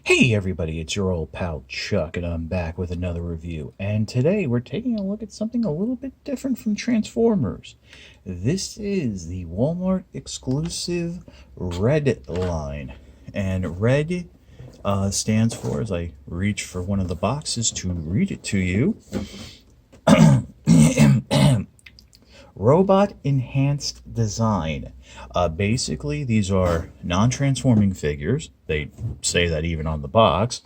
Hey everybody, it's your old pal Chuck, and I'm back with another review. And today we're taking a look at something a little bit different from Transformers. This is the Walmart exclusive R.E.D line. And R.E.D stands for, as I reach for one of the boxes to read it to you, Robot Enhanced Design. Basically, these are non-transforming figures. They say that even on the box.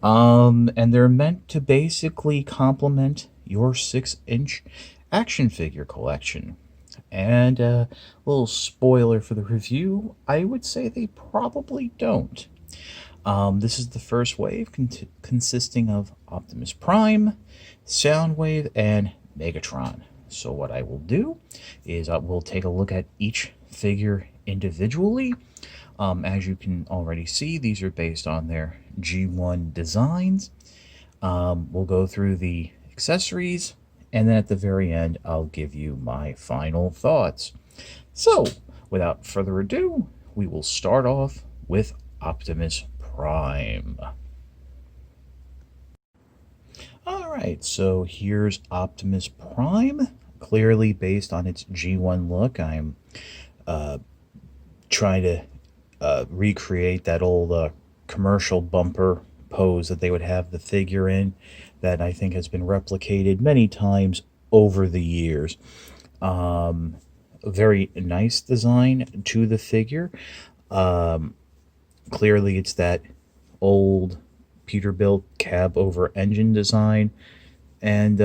And they're meant to basically complement your 6-inch action figure collection. And a little spoiler for the review, I would say they probably don't. This is the first wave consisting of Optimus Prime, Soundwave, and Megatron. So what I will do is we'll take a look at each figure individually. As you can already see, these are based on their G1 designs. We'll go through the accessories, and then at the very end, I'll give you my final thoughts. So, without further ado, we will start off with Optimus Prime. Alright, so here's Optimus Prime, clearly based on its G1 look. I'm trying to recreate that old commercial bumper pose that they would have the figure in, that I think has been replicated many times over the years. A very nice design to the figure. Clearly it's that old Peterbilt cab over engine design, and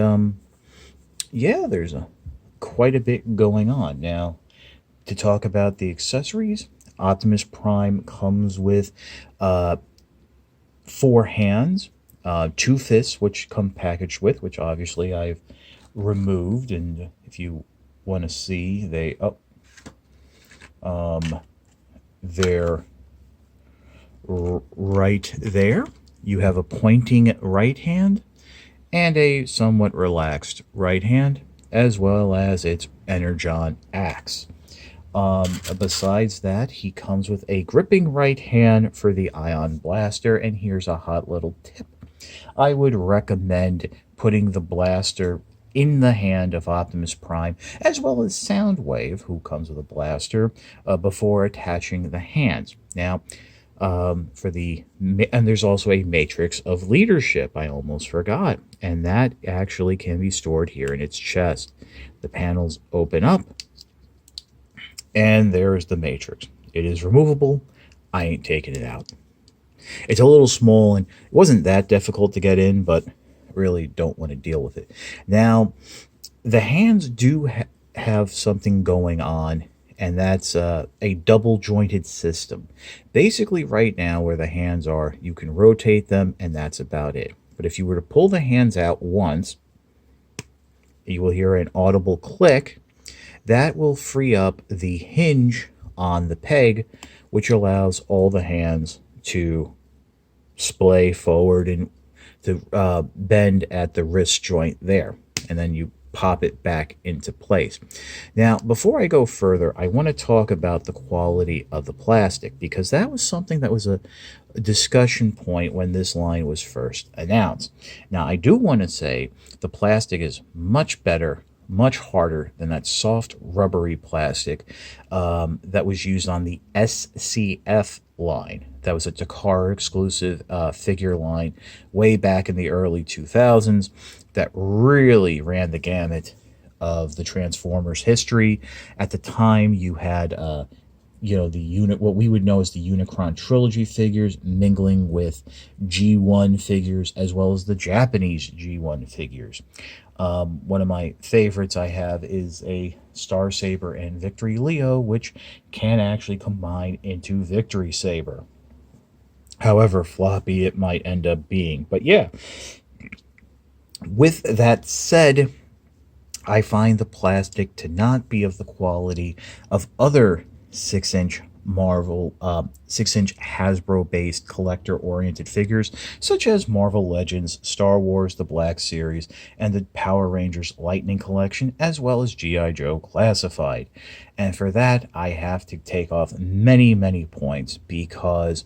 yeah, there's quite a bit going on. Now, to talk about the accessories, Optimus Prime comes with 4 hands, 2 fists, which come packaged with, which obviously I've removed, and if you want to see, they're right there. You have a pointing right hand and a somewhat relaxed right hand, as well as its Energon axe. Besides that, he comes with a gripping right hand for the Ion Blaster, and here's a hot little tip. I would recommend putting the blaster in the hand of Optimus Prime, as well as Soundwave, who comes with a blaster, before attaching the hands. Now, and there's also a matrix of leadership, I almost forgot, and that actually can be stored here in its chest. The panels open up, and there's the matrix. It is removable. I ain't taking it out. It's a little small, and it wasn't that difficult to get in, but really don't want to deal with it. Now, the hands do have something going on, and that's a double jointed system. Basically, right now where the hands are, you can rotate them, and that's about it. But if you were to pull the hands out once, you will hear an audible click. That will free up the hinge on the peg, which allows all the hands to splay forward and to bend at the wrist joint there. And then you pop it back into place. Now, before I go further, I want to talk about the quality of the plastic, because that was something that was a discussion point when this line was first announced. Now, I do want to say the plastic is much better, much harder than that soft rubbery plastic that was used on the SCF line. That was a Takara exclusive figure line way back in the early 2000s that really ran the gamut of the Transformers history. At the time, you had what we would know as the Unicron trilogy figures mingling with G1 figures, as well as the Japanese G1 figures. One of my favorites I have is a Star Saber and Victory Leo, which can actually combine into Victory Saber. However floppy it might end up being. But yeah, with that said, I find the plastic to not be of the quality of other 6-inch Marvel 6-inch Hasbro-based collector-oriented figures, such as Marvel Legends, Star Wars The Black Series, and the Power Rangers Lightning Collection, as well as G.I. Joe Classified. And for that, I have to take off many, many points, because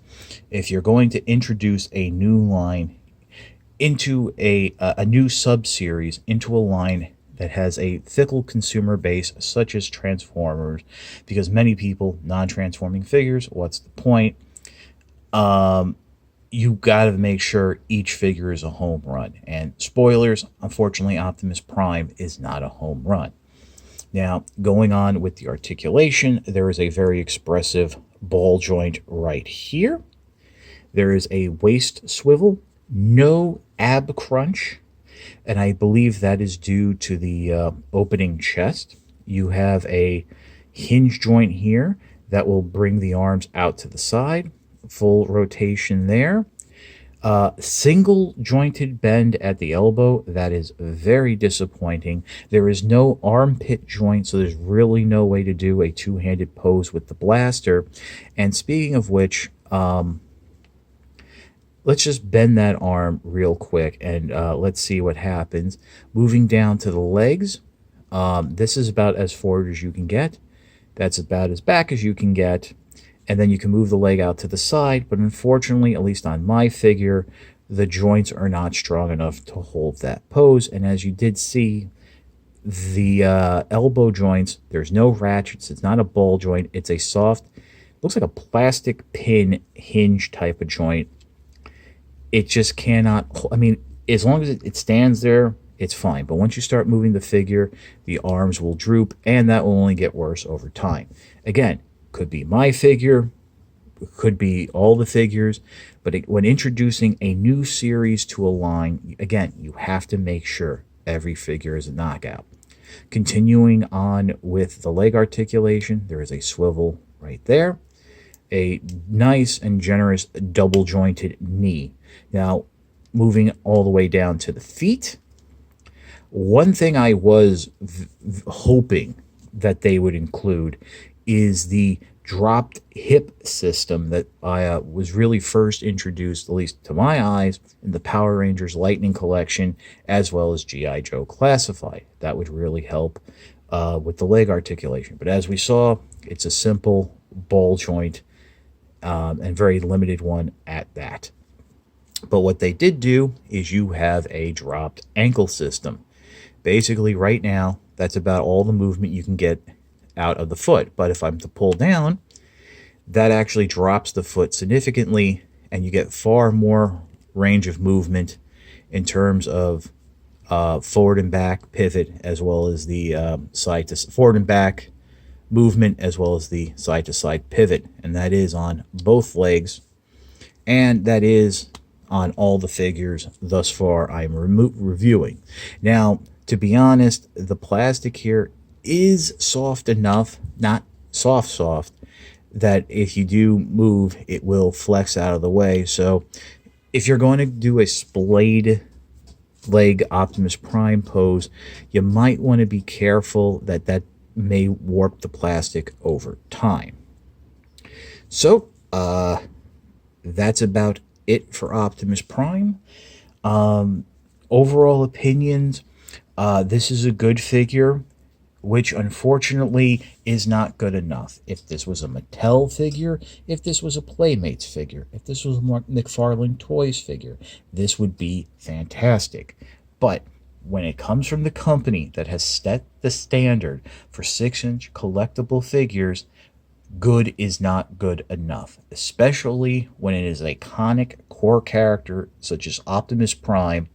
if you're going to introduce a new line into a new sub-series, into a line that has a fickle consumer base such as Transformers, because many people, non-transforming figures, what's the point? You got to make sure each figure is a home run. And spoilers, unfortunately, Optimus Prime is not a home run. Now, going on with the articulation, there is a very expressive ball joint right here. There is a waist swivel, no ab crunch, and I believe that is due to the opening chest. You have a hinge joint here that will bring the arms out to the side, full rotation there. Single jointed bend at the elbow, that is very disappointing. There is no armpit joint, so there's really no way to do a two-handed pose with the blaster. And speaking of which, let's just bend that arm real quick, and let's see what happens. Moving down to the legs, this is about as forward as you can get. That's about as back as you can get. And then you can move the leg out to the side, but unfortunately, at least on my figure, the joints are not strong enough to hold that pose. And as you did see, the elbow joints, there's no ratchets. It's not a ball joint. It's a soft, looks like a plastic pin hinge type of joint. It just cannot, I mean, as long as it stands there, it's fine. But once you start moving the figure, the arms will droop, and that will only get worse over time. Again, could be my figure, could be all the figures, but when introducing a new series to a line, again, you have to make sure every figure is a knockout. Continuing on with the leg articulation, there is a swivel right there, a nice and generous double jointed knee. Now, moving all the way down to the feet, one thing I was hoping that they would include is the dropped hip system that was really first introduced, at least to my eyes, in the Power Rangers Lightning Collection, as well as G.I. Joe Classified. That would really help with the leg articulation. But as we saw, it's a simple ball joint, and very limited one at that. But what they did do is you have a dropped ankle system. Basically, right now, that's about all the movement you can get out of the foot. But if I'm to pull down, that actually drops the foot significantly, and you get far more range of movement in terms of forward and back pivot, as well as the side to forward and back movement, as well as the side to side pivot. And that is on both legs, and that is on all the figures thus far I'm reviewing. Now, to be honest, the plastic here is soft enough, not soft, that if you do move, it will flex out of the way. So if you're going to do a splayed leg Optimus Prime pose, you might want to be careful that may warp the plastic over time. So that's about it for Optimus Prime. Overall opinions, this is a good figure, which unfortunately is not good enough. If this was a Mattel figure, if this was a Playmates figure, if this was a McFarlane Toys figure, this would be fantastic. But when it comes from the company that has set the standard for 6-inch collectible figures, good is not good enough, especially when it is an iconic core character such as Optimus Prime,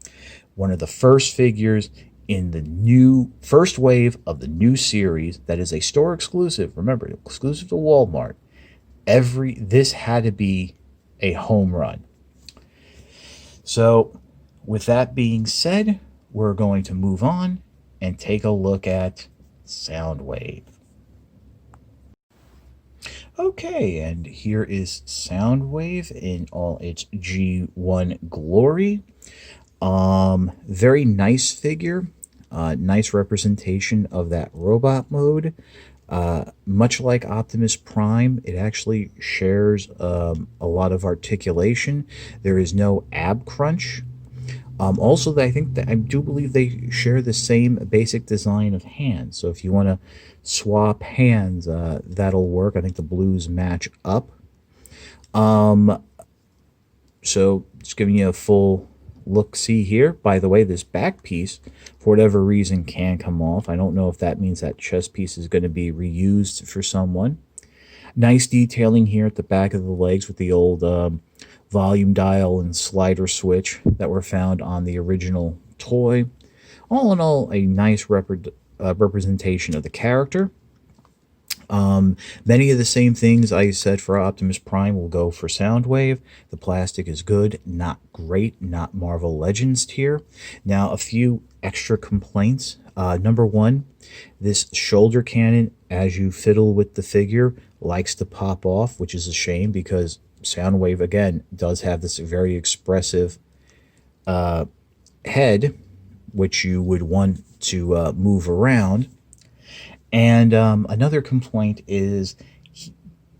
one of the first figures in the new first wave of the new series that is a store exclusive. Remember, exclusive to Walmart. This had to be a home run. So with that being said, we're going to move on and take a look at Soundwave. Okay, and here is Soundwave in all its G1 glory. Very nice figure, nice representation of that robot mode. Much like Optimus Prime, it actually shares a lot of articulation. There is no ab crunch. Also, I think that I do believe they share the same basic design of hands. So if you want to swap hands, that'll work. I think the blues match up. So just giving you a full look-see here. By the way, this back piece, for whatever reason, can come off. I don't know if that means that chest piece is going to be reused for someone. Nice detailing here at the back of the legs with the old volume dial and slider switch that were found on the original toy. All in all, a nice representation of the character. Many of the same things I said for Optimus Prime will go for Soundwave. The plastic is good, not great, not Marvel Legends tier. Now, a few extra complaints. Number one, this shoulder cannon, as you fiddle with the figure, likes to pop off, which is a shame because Soundwave, again, does have this very expressive head, which you would want to move around. And another complaint is he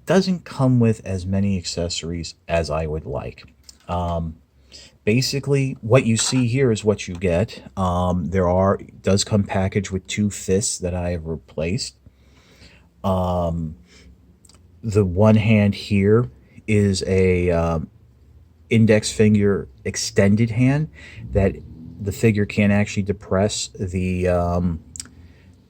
doesn't come with as many accessories as I would like. Basically, what you see here is what you get. Does come packaged with 2 fists that I have replaced. The one hand here is a index finger extended hand that the figure can actually depress the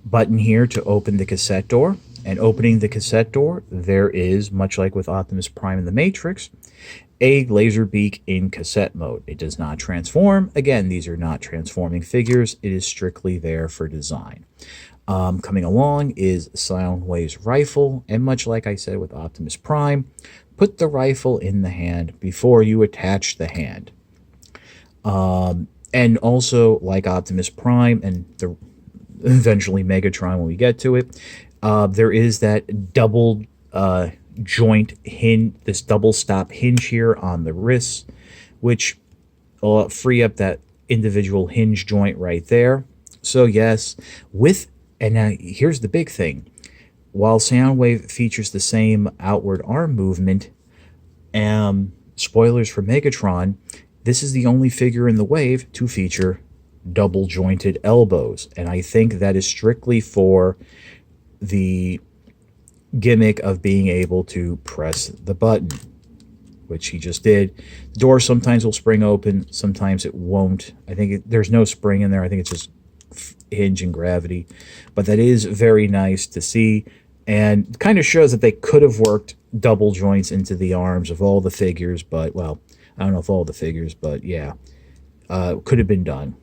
button here to open the cassette door. And opening the cassette door, there is, much like with Optimus Prime in the Matrix, a laser beak in cassette mode. It does not transform. Again, these are not transforming figures. It is strictly there for design. Coming along is Soundwave's rifle, and much like I said with Optimus Prime, put the rifle in the hand before you attach the hand. And also, like Optimus Prime and eventually Megatron when we get to it, there is that double joint hinge, this double stop hinge here on the wrists, which will free up that individual hinge joint right there. So yes, and now here's the big thing. While Soundwave features the same outward arm movement, spoilers for Megatron, this is the only figure in the wave to feature double jointed elbows. And I think that is strictly for the gimmick of being able to press the button, which he just did. The door sometimes will spring open, sometimes it won't. I think there's no spring in there. I think it's just hinge and gravity. But that is very nice to see, and kind of shows that they could have worked double joints into the arms of all the figures, but, well, I don't know if all the figures, but yeah, could have been done.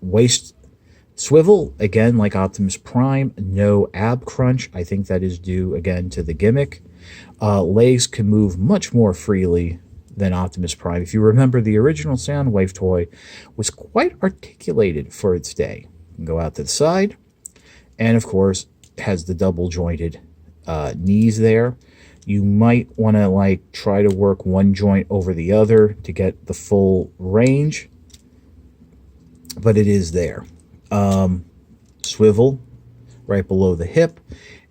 Waist swivel, again, like Optimus Prime, no ab crunch. I think that is due, again, to the gimmick. Legs can move much more freely than Optimus Prime. If you remember, the original Soundwave toy was quite articulated for its day. You can go out to the side, and of course, has the double jointed knees there. You might want to try to work one joint over the other to get the full range, but it is there. Swivel right below the hip,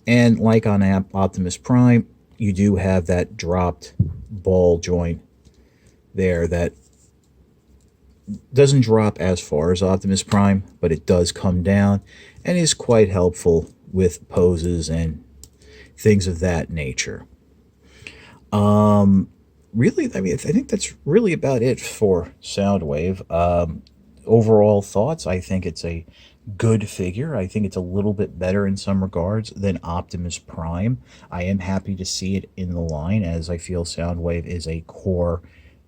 and like on Optimus Prime, you do have that dropped ball joint there that doesn't drop as far as Optimus Prime, but it does come down and is quite helpful with poses and things of that nature. Really, I mean, I think that's really about it for Soundwave. Overall thoughts, I think it's a good figure. I think it's a little bit better in some regards than Optimus Prime. I am happy to see it in the line, as I feel Soundwave is a core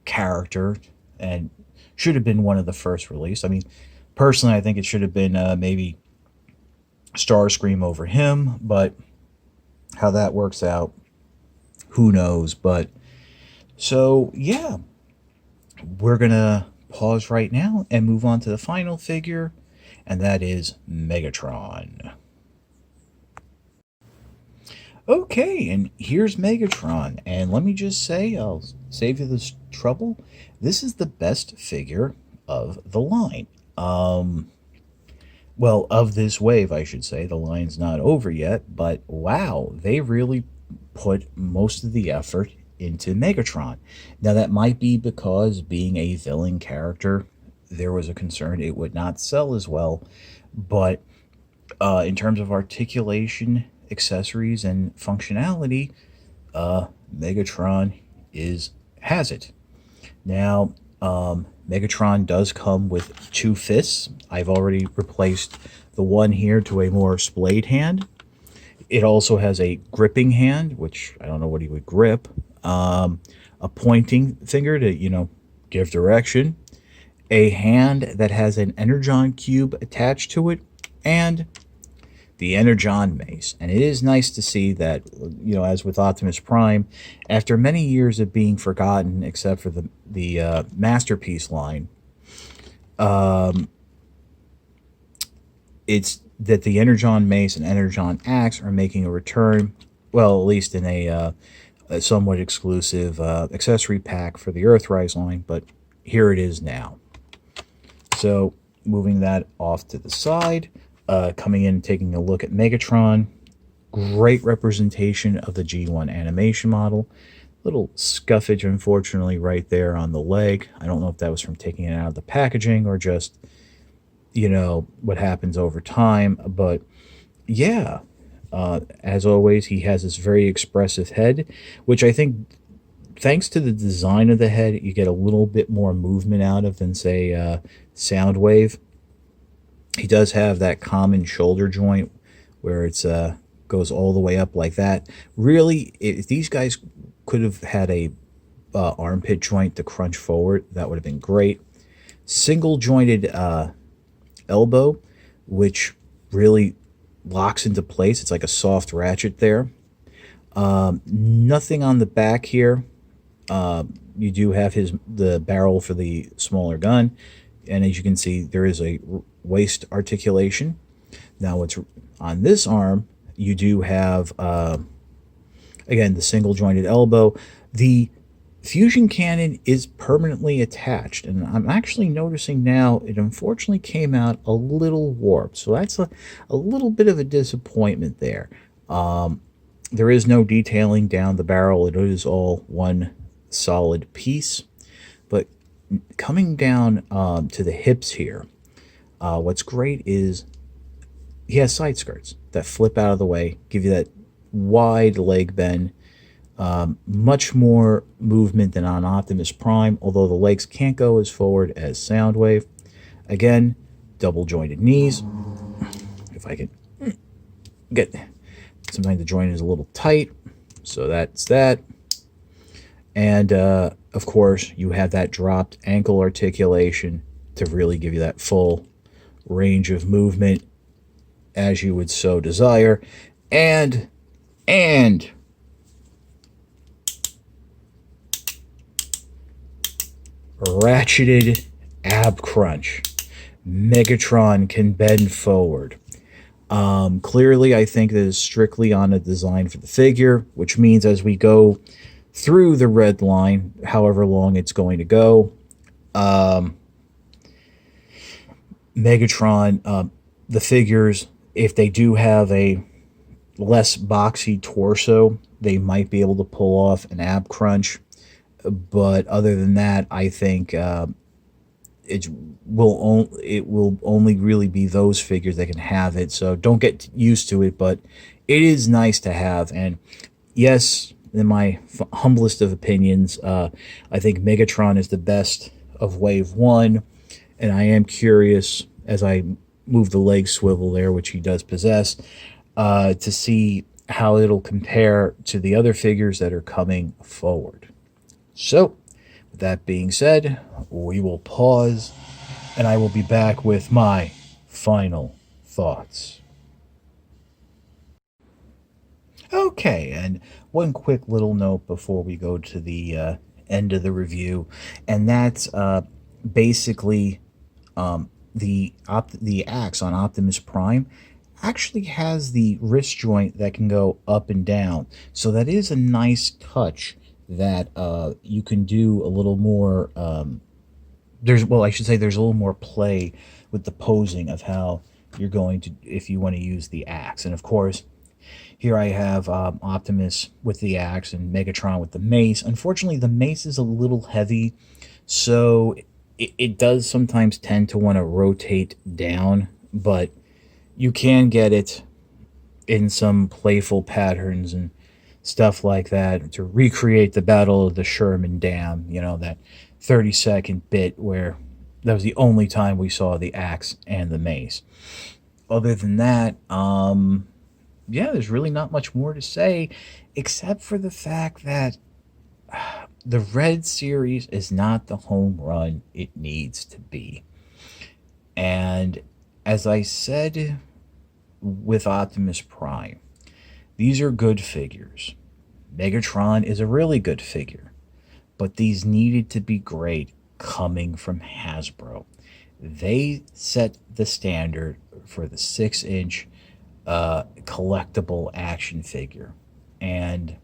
character and should have been one of the first released. I mean, personally, I think it should have been maybe Starscream over him, but how that works out, who knows. But so yeah, we're gonna pause right now and move on to the final figure, and that is Megatron. Okay, and here's Megatron, and let me just say, I'll save you this trouble, this is the best figure of the line. Well, of this wave, I should say. The line's not over yet, but wow, they really put most of the effort into Megatron. Now, that might be because being a villain character, there was a concern it would not sell as well. But in terms of articulation, accessories, and functionality, Megatron is has it. Now, Megatron does come with two fists. I've already replaced the one here to a more splayed hand. It also has a gripping hand, which I don't know what he would grip, a pointing finger to, give direction, a hand that has an Energon cube attached to it, and the Energon mace. And it is nice to see that, as with Optimus Prime, after many years of being forgotten, except for the Masterpiece line, it's that the Energon mace and Energon axe are making a return, well, at least in a somewhat exclusive accessory pack for the Earthrise line, but here it is now. So, moving that off to the side, coming in and taking a look at Megatron. Great representation of the G1 animation model. Little scuffage, unfortunately, right there on the leg. I don't know if that was from taking it out of the packaging or just, what happens over time. But yeah, as always, he has this very expressive head, which I think, thanks to the design of the head, you get a little bit more movement out of than, say, Soundwave. He does have that common shoulder joint where it's goes all the way up like that. Really, if these guys could have had a armpit joint to crunch forward, that would have been great. Single jointed elbow, which really locks into place. It's like a soft ratchet there. Nothing on the back here. You do have the barrel for the smaller gun, and as you can see, there is a waist articulation. Now, what's on this arm, you do have again the single jointed elbow. The fusion cannon is permanently attached, and I'm actually noticing now it unfortunately came out a little warped, so that's a little bit of a disappointment there. There is no detailing down the barrel. It is all one solid piece. But coming down to the hips here, what's great is he has side skirts that flip out of the way, give you that wide leg bend. Much more movement than on Optimus Prime, although the legs can't go as forward as Soundwave. Again, double jointed knees. If I can get, sometimes the joint is a little tight, so that's that. And of course, you have that dropped ankle articulation to really give you that full range of movement as you would so desire. And ratcheted ab crunch. Megatron can bend forward. Clearly, I think that is strictly on a design for the figure, which means as we go through the red line, however long it's going to go, Megatron, the figures, if they do have a less boxy torso, they might be able to pull off an ab crunch. But other than that, I think it will only really be those figures that can have it. So don't get used to it, but it is nice to have. And yes, in my humblest of opinions, I think Megatron is the best of Wave 1. And I am curious, as I move the leg swivel there, which he does possess, to see how it'll compare to the other figures that are coming forward. So, with that being said, we will pause, and I will be back with my final thoughts. Okay, and one quick little note before we go to the end of the review, and that's basically the axe on Optimus Prime actually has the wrist joint that can go up and down, so that is a nice touch that you can do a little more. I should say there's a little more play with the posing of how you're going to, if you want to use the axe. And of course, here I have Optimus with the axe and Megatron with the mace. Unfortunately, the mace is a little heavy, so it does sometimes tend to want to rotate down, but you can get it in some playful patterns and stuff like that to recreate the Battle of the Sherman Dam, that 30-second bit where that was the only time we saw the axe and the mace. Other than that, yeah, there's really not much more to say, except for the fact that the Red series is not the home run it needs to be. And as I said with Optimus Prime, these are good figures. Megatron is a really good figure, but these needed to be great coming from Hasbro. They set the standard for the 6-inch collectible action figure, and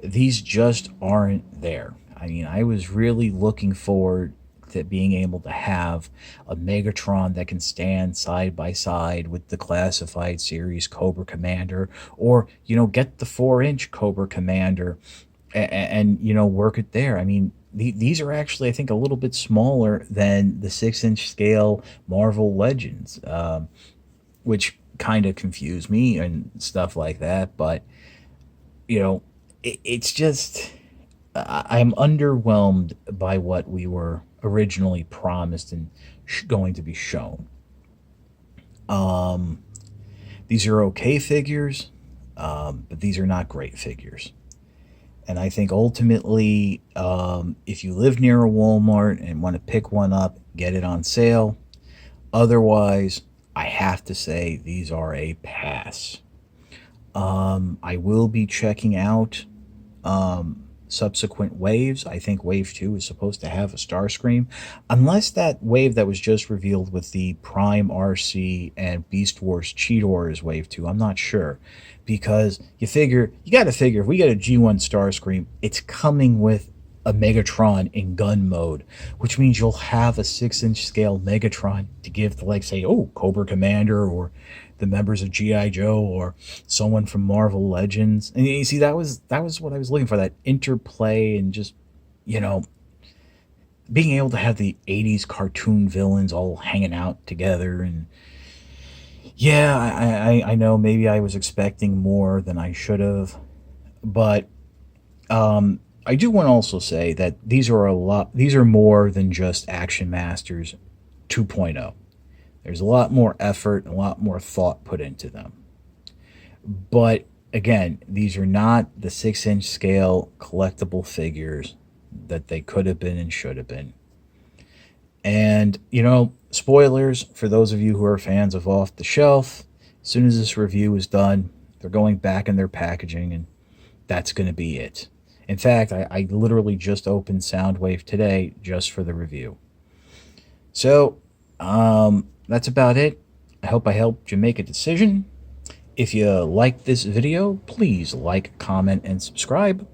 these just aren't there. I mean, I was really looking forward to being able to have a Megatron that can stand side by side with the classified series Cobra Commander, or get the 4-inch Cobra Commander and work it there. I mean, these are actually, I think, a little bit smaller than the 6-inch scale Marvel Legends, which kind of confused me and stuff like that. But it's just, I'm underwhelmed by what we were originally promised and going to be shown. These are okay figures, but these are not great figures. And I think ultimately, if you live near a Walmart and want to pick one up, get it on sale. Otherwise, I have to say these are a pass. I will be checking out subsequent waves. I think Wave 2 is supposed to have a Starscream. Unless that wave that was just revealed with the Prime RC and Beast Wars Cheetor is Wave 2. I'm not sure. Because you got to figure, if we get a G1 Starscream, it's coming with a Megatron in gun mode, which means you'll have a 6-inch scale Megatron to give to, like, say, Cobra Commander or the members of G.I. Joe or someone from Marvel Legends. And you see, that was what I was looking for, that interplay and just, being able to have the 80s cartoon villains all hanging out together. And yeah, I know maybe I was expecting more than I should have, but I do want to also say that these are more than just Action Masters 2.0. There's a lot more effort and a lot more thought put into them. But again, these are not the 6-inch scale collectible figures that they could have been and should have been. And, spoilers for those of you who are fans of Off the Shelf, as soon as this review is done, they're going back in their packaging, and that's going to be it. In fact, I literally just opened Soundwave today just for the review. So, that's about it. I hope I helped you make a decision. If you like this video, please like, comment, and subscribe.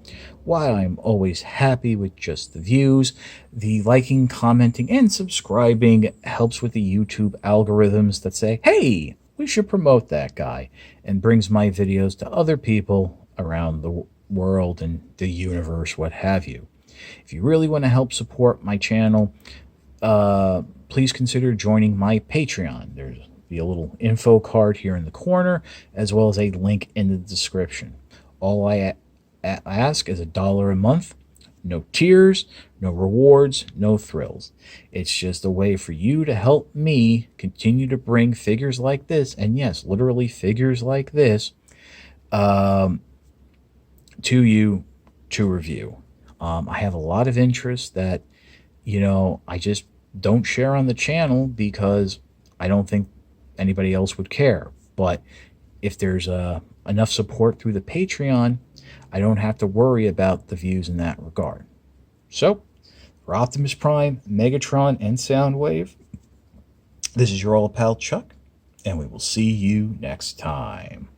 While I'm always happy with just the views, the liking, commenting, and subscribing helps with the YouTube algorithms that say, hey, we should promote that guy, and brings my videos to other people around the world and the universe, what have you. If you really want to help support my channel, please consider joining my Patreon. There's be a little info card here in the corner, as well as a link in the description. All I ask is $1 a month. No tiers, no rewards, no thrills. It's just a way for you to help me continue to bring figures like this, and yes, literally figures like this, to you to review. I have a lot of interests that, I just don't share on the channel because I don't think anybody else would care. But if there's enough support through the Patreon, I don't have to worry about the views in that regard. So, for Optimus Prime, Megatron, and Soundwave, this is your old pal Chuck, and we will see you next time.